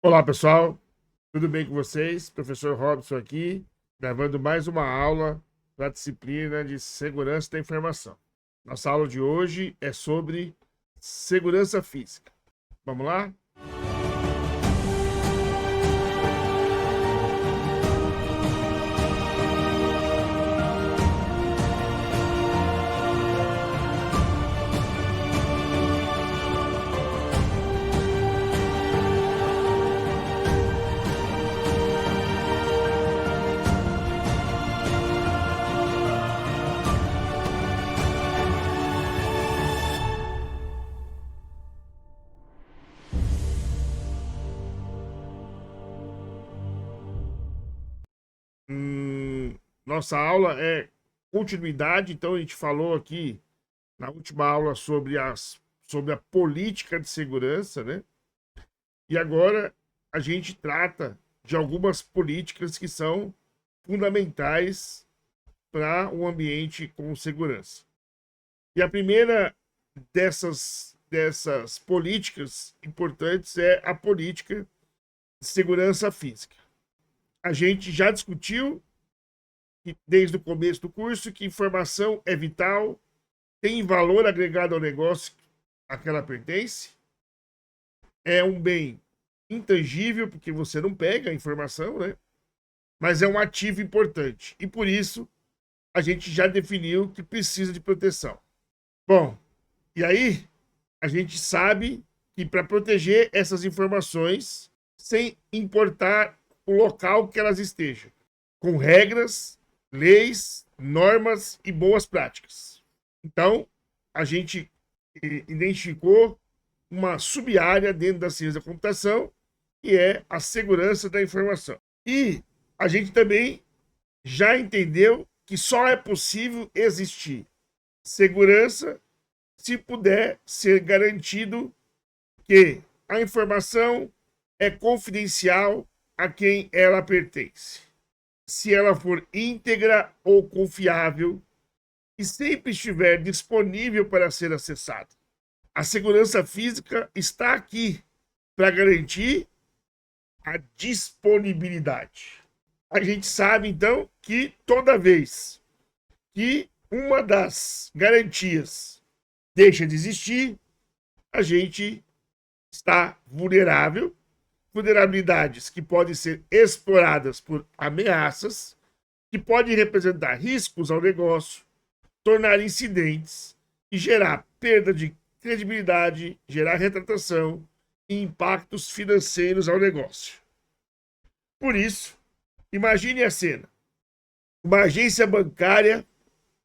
Olá, pessoal. Tudo bem com vocês? Professor Robson aqui, gravando mais uma aula para a disciplina de Segurança da Informação. Nossa aula de hoje é sobre segurança física. Vamos lá? Nossa aula é continuidade, então a gente falou aqui na última aula sobre a política de segurança, né? E agora a gente trata de algumas políticas que são fundamentais para um ambiente com segurança. E a primeira dessas políticas importantes é a política de segurança física. A gente já discutiu desde o começo do curso que informação é vital, tem valor agregado ao negócio a que ela pertence, é um bem intangível, porque você não pega a informação, né? Mas é um ativo importante. E por isso a gente já definiu que precisa de proteção. Bom, e aí a gente sabe que para proteger essas informações, sem importar o local que elas estejam, com regras, leis, normas e boas práticas. Então, a gente identificou uma sub-área dentro da ciência da computação, que é a segurança da informação. E a gente também já entendeu que só é possível existir segurança se puder ser garantido que a informação é confidencial a quem ela pertence. Se ela for íntegra ou confiável e sempre estiver disponível para ser acessada. A segurança física está aqui para garantir a disponibilidade. A gente sabe, então, que toda vez que uma das garantias deixa de existir, a gente está vulnerável, vulnerabilidades que podem ser exploradas por ameaças, que podem representar riscos ao negócio, tornar incidentes e gerar perda de credibilidade, gerar retratação e impactos financeiros ao negócio. Por isso, imagine a cena: uma agência bancária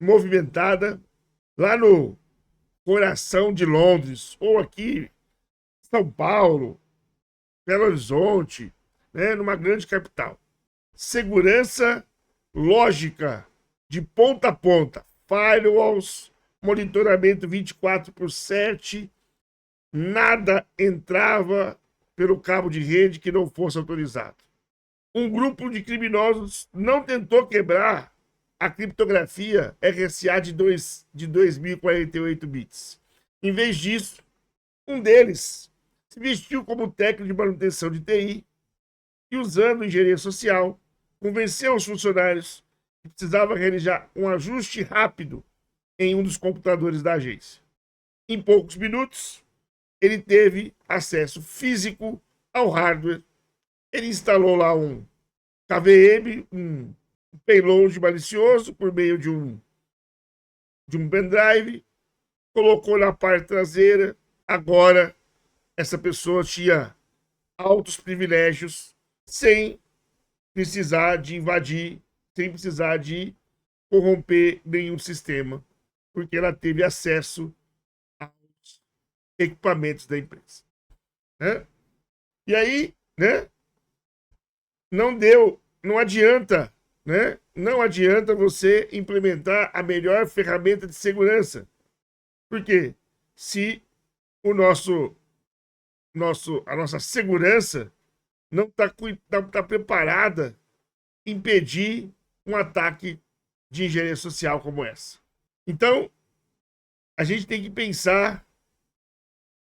movimentada lá no coração de Londres, ou aqui São Paulo, Belo Horizonte, né, numa grande capital. Segurança lógica de ponta a ponta, firewalls, monitoramento 24/7, nada entrava pelo cabo de rede que não fosse autorizado. Um grupo de criminosos não tentou quebrar a criptografia RSA de 2048 bits. Em vez disso, um deles se vestiu como técnico de manutenção de TI e, usando engenharia social, convenceu os funcionários que precisava realizar um ajuste rápido em um dos computadores da agência. Em poucos minutos, ele teve acesso físico ao hardware. Ele instalou lá um KVM, um payload malicioso por meio de um pendrive, colocou na parte traseira. Agora, essa pessoa tinha altos privilégios sem precisar de invadir, sem precisar de corromper nenhum sistema, porque ela teve acesso aos equipamentos da empresa. Né? E aí, né? Não adianta, né? Não adianta você implementar a melhor ferramenta de segurança. Porque se a nossa segurança não está preparada para impedir um ataque de engenharia social como essa. Então, a gente tem que pensar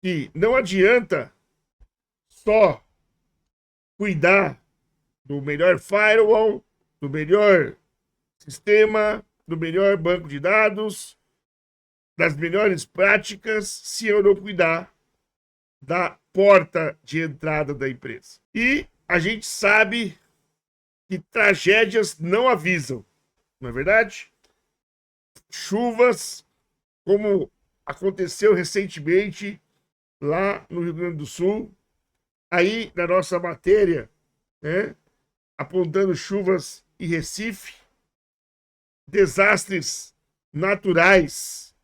que não adianta só cuidar do melhor firewall, do melhor sistema, do melhor banco de dados, das melhores práticas, se eu não cuidar da porta de entrada da empresa. E a gente sabe que tragédias não avisam, não é verdade? Chuvas, como aconteceu recentemente lá no Rio Grande do Sul, aí na nossa matéria, né, apontando chuvas em Recife, desastres naturais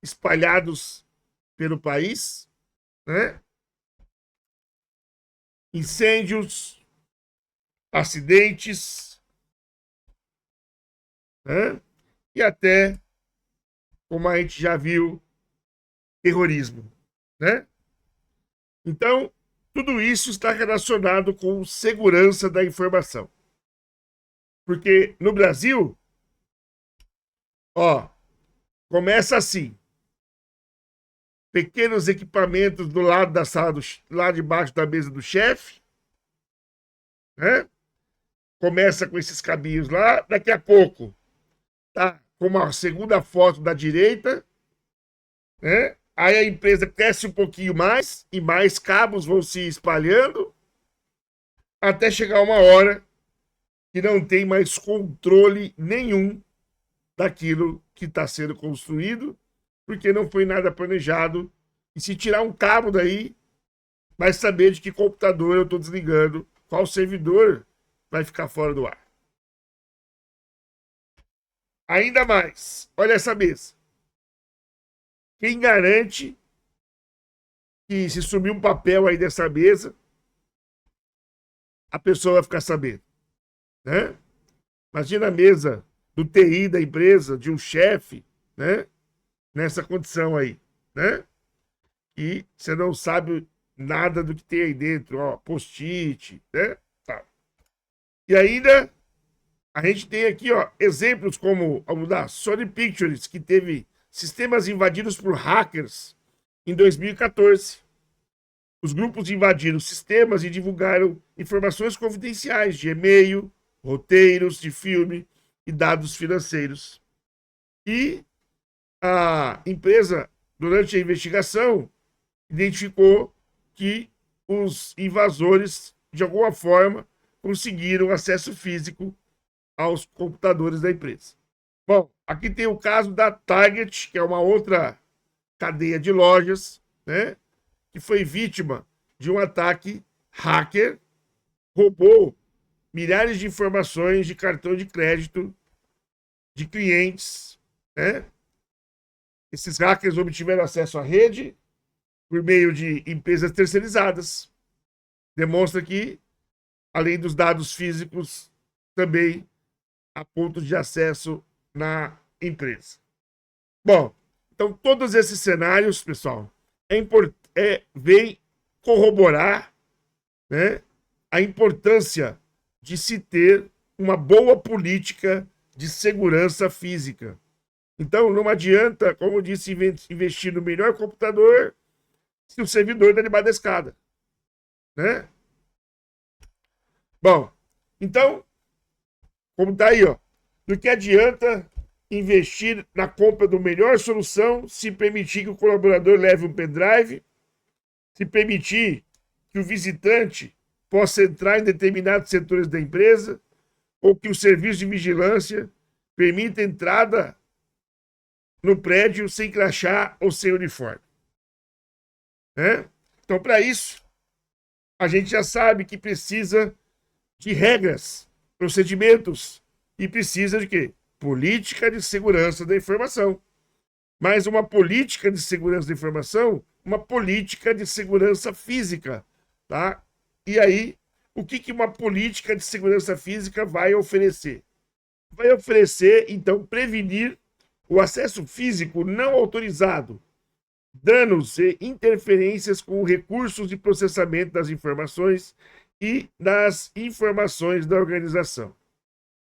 espalhados pelo país, né? Incêndios, acidentes, né? E até, como a gente já viu, terrorismo, né? Então, tudo isso está relacionado com segurança da informação. Porque no Brasil, ó, começa assim: pequenos equipamentos do lado da sala, lá debaixo da mesa do chefe, né? Começa com esses cabinhos lá, daqui a pouco tá com uma segunda foto da direita, né? Aí a empresa cresce um pouquinho mais e mais cabos vão se espalhando até chegar uma hora que não tem mais controle nenhum daquilo que está sendo construído, porque não foi nada planejado. E se tirar um cabo daí, vai saber de que computador eu estou desligando, qual servidor vai ficar fora do ar. Ainda mais, olha essa mesa. Quem garante que se sumir um papel aí dessa mesa, a pessoa vai ficar sabendo, né? Imagina a mesa do TI da empresa, de um chefe, né? Nessa condição aí, né? E você não sabe nada do que tem aí dentro, ó, post-it, né? Tá. E ainda a gente tem aqui, ó, exemplos como o da Sony Pictures, que teve sistemas invadidos por hackers em 2014. Os grupos invadiram sistemas e divulgaram informações confidenciais de e-mail, roteiros de filme e dados financeiros. E a empresa, durante a investigação, identificou que os invasores, de alguma forma, conseguiram acesso físico aos computadores da empresa. Bom, aqui tem o caso da Target, que é uma outra cadeia de lojas, né, que foi vítima de um ataque hacker, roubou milhares de informações de cartão de crédito de clientes, né? Esses hackers obtiveram acesso à rede por meio de empresas terceirizadas. Demonstra que, além dos dados físicos, também há pontos de acesso na empresa. Bom, então todos esses cenários, pessoal, vem corroborar, né, a importância de se ter uma boa política de segurança física. Então, não adianta, como eu disse, investir no melhor computador se o servidor está debaixo da escada, né? Bom, então, como está aí, ó, do que adianta investir na compra da melhor solução se permitir que o colaborador leve um pendrive, se permitir que o visitante possa entrar em determinados setores da empresa, ou que o serviço de vigilância permita entrada no prédio sem crachá ou sem uniforme, né? Então, para isso, a gente já sabe que precisa de regras, procedimentos e precisa de quê? Política de segurança da informação. Mas uma política de segurança da informação, uma política de segurança física, tá? E aí, o que uma política de segurança física vai oferecer? Vai oferecer, então, prevenir o acesso físico não autorizado, danos e interferências com recursos de processamento das informações e das informações da organização.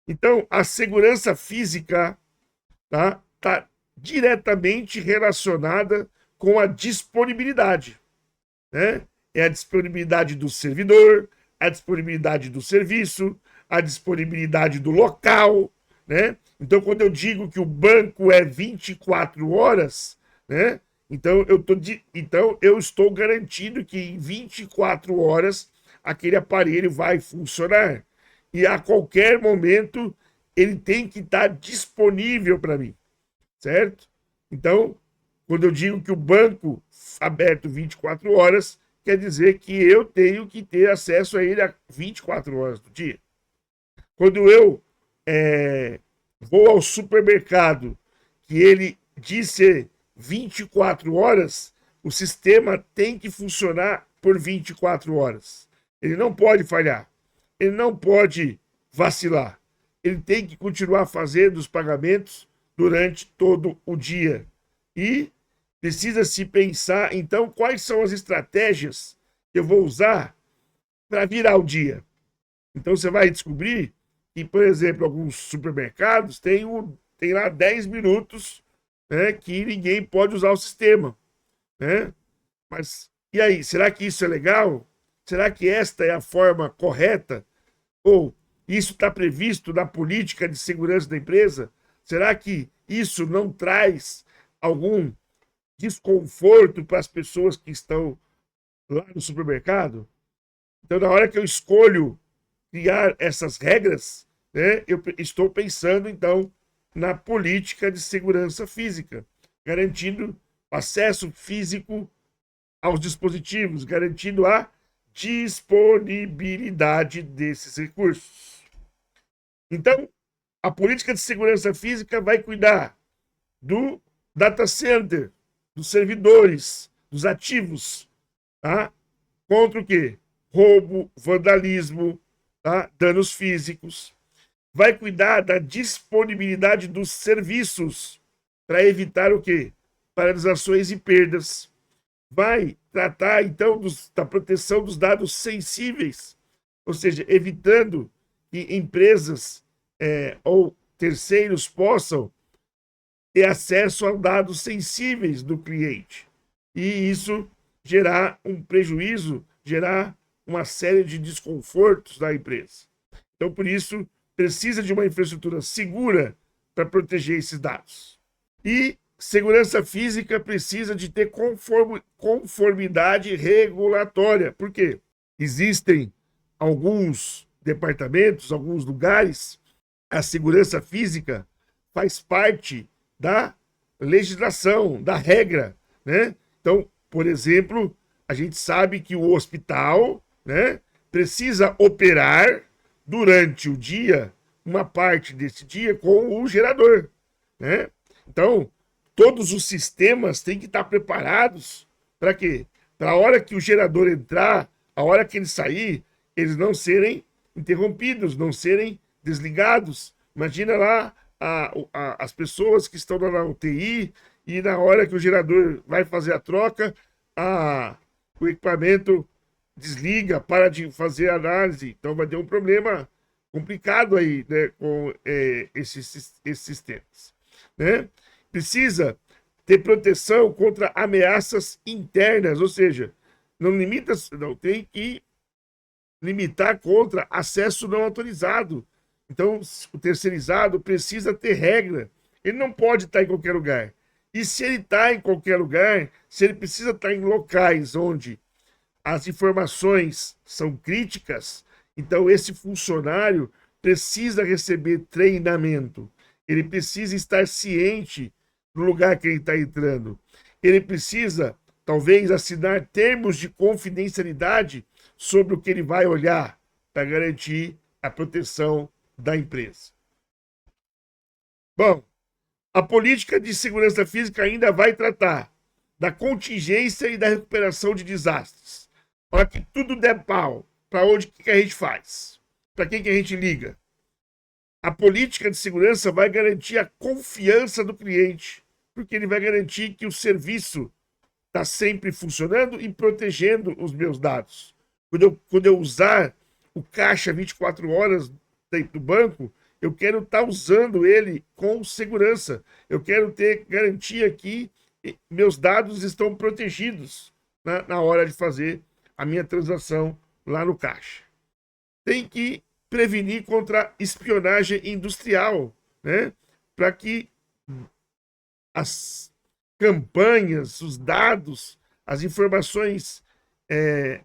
Então, a segurança física tá diretamente relacionada com a disponibilidade, né? É a disponibilidade do servidor, a disponibilidade do serviço, a disponibilidade do local, né? Então, quando eu digo que o banco é 24 horas, né? Então eu estou garantindo que em 24 horas aquele aparelho vai funcionar. E a qualquer momento ele tem que estar disponível para mim, certo? Então, quando eu digo que o banco aberto 24 horas, quer dizer que eu tenho que ter acesso a ele a 24 horas do dia. Quando eu vou ao supermercado, que ele diz ser 24 horas, o sistema tem que funcionar por 24 horas. Ele não pode falhar. Ele não pode vacilar. Ele tem que continuar fazendo os pagamentos durante todo o dia. E precisa se pensar, então, quais são as estratégias que eu vou usar para virar o dia. Então, você vai descobrir que, por exemplo, alguns supermercados têm lá 10 minutos, né, que ninguém pode usar o sistema, né? Mas, e aí, será que isso é legal? Será que esta é a forma correta? Ou isso está previsto na política de segurança da empresa? Será que isso não traz algum desconforto para as pessoas que estão lá no supermercado? Então, na hora que eu escolho criar essas regras, né, eu estou pensando, então, na política de segurança física, garantindo acesso físico aos dispositivos, garantindo a disponibilidade desses recursos. Então, a política de segurança física vai cuidar do data center, dos servidores, dos ativos, tá? Contra o quê? Roubo, vandalismo, tá? Danos físicos. Vai cuidar da disponibilidade dos serviços para evitar o quê? Paralisações e perdas. Vai tratar, então, da proteção dos dados sensíveis, ou seja, evitando que empresas ou terceiros possam ter acesso a dados sensíveis do cliente. E isso gerar um prejuízo, gerar uma série de desconfortos da empresa. Então, por isso, precisa de uma infraestrutura segura para proteger esses dados. E segurança física precisa de ter conformidade regulatória. Por quê? Existem alguns departamentos, alguns lugares, a segurança física faz parte da legislação, da regra, né? Então, por exemplo, a gente sabe que o hospital, né, precisa operar durante o dia, uma parte desse dia, com o gerador, né? Então, todos os sistemas têm que estar preparados para quê? Para a hora que o gerador entrar, a hora que ele sair, eles não serem interrompidos, não serem desligados. Imagina lá as pessoas que estão na UTI e na hora que o gerador vai fazer a troca, o equipamento desliga, para de fazer a análise. Então vai ter um problema complicado aí, né, com esses sistemas, né? Precisa ter proteção contra ameaças internas, ou seja, não tem que limitar contra acesso não autorizado. Então, o terceirizado precisa ter regra. Ele não pode estar em qualquer lugar. E se ele está em qualquer lugar, se ele precisa estar em locais onde as informações são críticas, então esse funcionário precisa receber treinamento. Ele precisa estar ciente do lugar que ele está entrando. Ele precisa, talvez, assinar termos de confidencialidade sobre o que ele vai olhar para garantir a proteção da empresa. Bom, a política de segurança física ainda vai tratar da contingência e da recuperação de desastres. Para que tudo der pau, para onde que a gente faz? Para quem que a gente liga? A política de segurança vai garantir a confiança do cliente, porque ele vai garantir que o serviço está sempre funcionando e protegendo os meus dados. Quando eu usar o caixa 24 horas dentro do banco, eu quero estar usando ele com segurança. Eu quero ter garantia que meus dados estão protegidos na hora de fazer a minha transação lá no caixa. tem que prevenir contra espionagem industrial, né? Para que as campanhas, os dados, as informações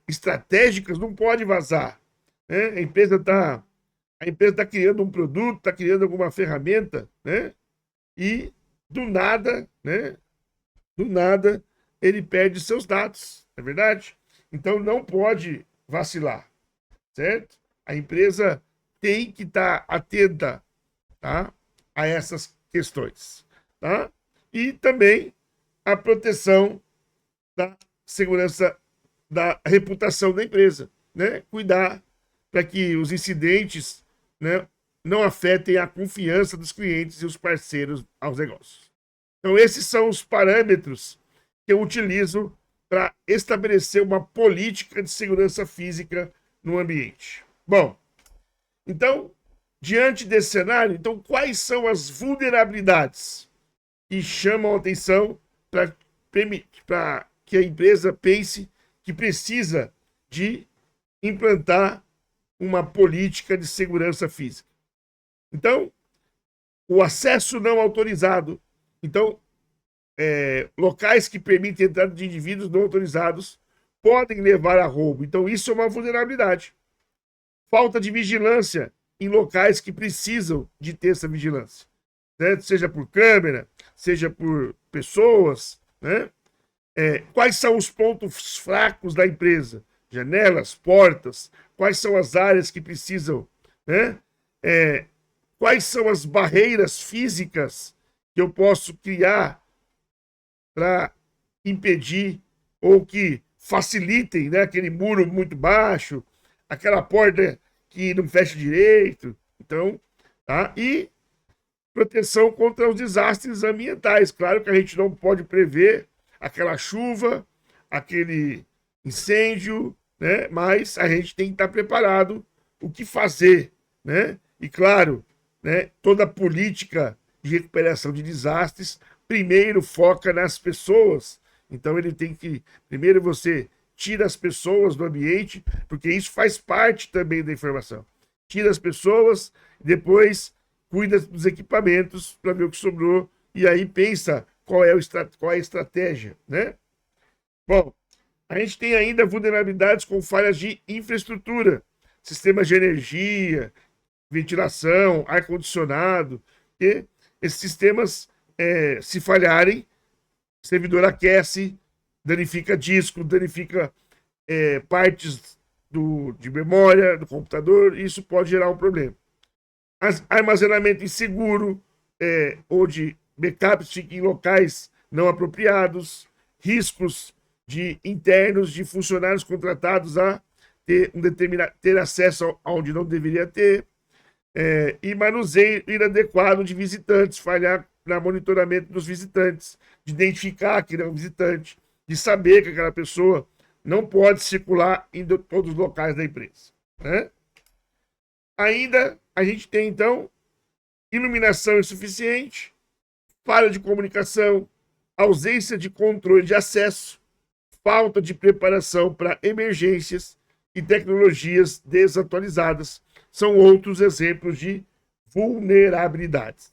estratégicas não podem vazar, né? A empresa tá criando um produto, está criando alguma ferramenta, né? E do nada, né? Do nada ele perde seus dados, é verdade? Então não pode vacilar, certo? A empresa tem que estar atenta, tá, a essas questões, tá? E também a proteção da segurança da reputação da empresa, né? Cuidar para que os incidentes, né, não afetem a confiança dos clientes e os parceiros aos negócios. Então, esses são os parâmetros que eu utilizo para estabelecer uma política de segurança física no ambiente. Bom, então, diante desse cenário, então, quais são as vulnerabilidades que chamam a atenção para que a empresa pense que precisa de implantar uma política de segurança física? Então, o acesso não autorizado. Então, locais que permitem a entrada de indivíduos não autorizados podem levar a roubo. Então, isso é uma vulnerabilidade. Falta de vigilância em locais que precisam de ter essa vigilância, né? Seja por câmera, seja por pessoas, né? Quais são os pontos fracos da empresa? Janelas, portas, quais são as áreas que precisam, né? Quais são as barreiras físicas que eu posso criar para impedir ou que facilitem, né, aquele muro muito baixo, aquela porta que não fecha direito. Então, tá? E proteção contra os desastres ambientais. Claro que a gente não pode prever aquela chuva, aquele incêndio, né? Mas a gente tem que estar preparado o que fazer, né? E claro, né, toda a política de recuperação de desastres primeiro foca nas pessoas. Então ele tem que primeiro você tira as pessoas do ambiente, porque isso faz parte também da informação. Tira as pessoas, depois cuida dos equipamentos para ver o que sobrou e aí pensa qual é a estratégia, né? Bom, a gente tem ainda vulnerabilidades com falhas de infraestrutura, sistemas de energia, ventilação, ar-condicionado, que esses sistemas, se falharem, o servidor aquece, danifica disco, danifica partes de memória do computador, e isso pode gerar um problema. Armazenamento inseguro, onde backups ficam em locais não apropriados, riscos de internos, de funcionários contratados a ter acesso aonde não deveria ter, e manuseio inadequado de visitantes, falhar no monitoramento dos visitantes, de identificar que é um visitante, de saber que aquela pessoa não pode circular em todos os locais da empresa, né? Ainda a gente tem, então, iluminação insuficiente, falha de comunicação, ausência de controle de acesso, falta de preparação para emergências e tecnologias desatualizadas. São outros exemplos de vulnerabilidades,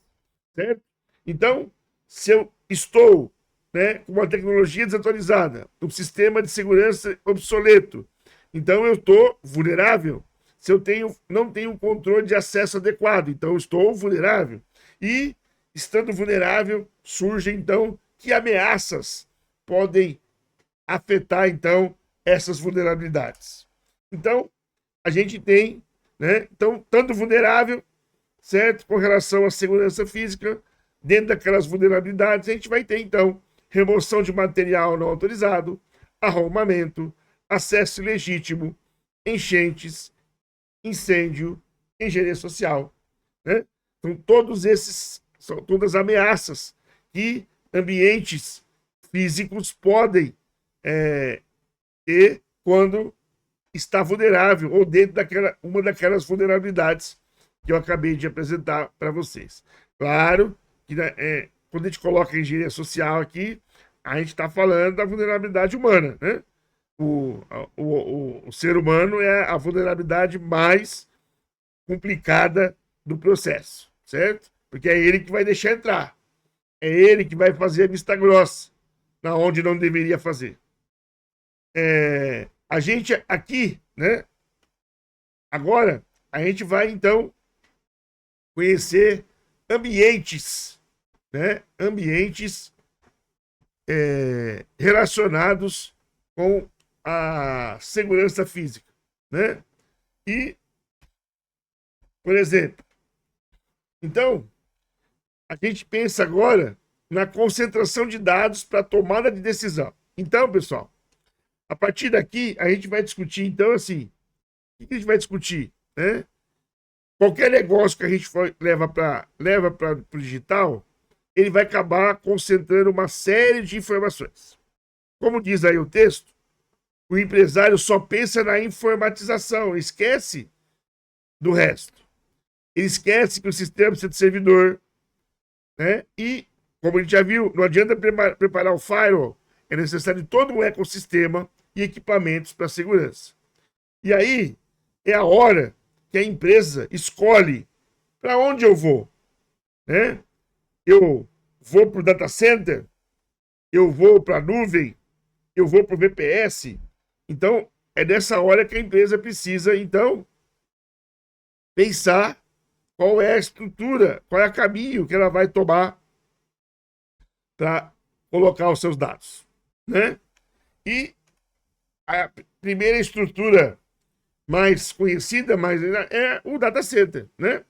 certo? Então, se eu estou, né, com uma tecnologia desatualizada, um sistema de segurança obsoleto, então eu estou vulnerável. Se eu não tenho controle de acesso adequado, então eu estou vulnerável. E, estando vulnerável, surgem, então, que ameaças podem afetar, então, essas vulnerabilidades. Então, a gente tem, né, então, tanto vulnerável, certo, com relação à segurança física, dentro daquelas vulnerabilidades, a gente vai ter, então, remoção de material não autorizado, arrombamento, acesso ilegítimo, enchentes, incêndio, engenharia social, né? Então, todos esses são todas ameaças que ambientes físicos podem ter quando está vulnerável ou dentro uma daquelas vulnerabilidades que eu acabei de apresentar para vocês. Claro que quando a gente coloca a engenharia social aqui, a gente está falando da vulnerabilidade humana, né? O ser humano é a vulnerabilidade mais complicada do processo, certo? Porque é ele que vai deixar entrar. É ele que vai fazer a vista grossa, na onde não deveria fazer. A gente aqui, né? Agora, a gente vai, então, conhecer ambientes, né? Ambientes relacionados com a segurança física, né? E, por exemplo, então, a gente pensa agora na concentração de dados para tomada de decisão. Então, pessoal, a partir daqui, a gente vai discutir, então, assim, o que a gente vai discutir, né? Qualquer negócio que a gente leva para o digital, ele vai acabar concentrando uma série de informações. Como diz aí o texto, o empresário só pensa na informatização, esquece do resto. Ele esquece que o sistema precisa de servidor, né? E, como a gente já viu, não adianta preparar o firewall, é necessário todo um ecossistema e equipamentos para segurança. E aí é a hora que a empresa escolhe para onde eu vou, né? Eu vou para o data center, eu vou para a nuvem, eu vou para o VPS. Então, é nessa hora que a empresa precisa, então, pensar qual é a estrutura, qual é o caminho que ela vai tomar para colocar os seus dados, né? E a primeira estrutura mais conhecida é o data center, né?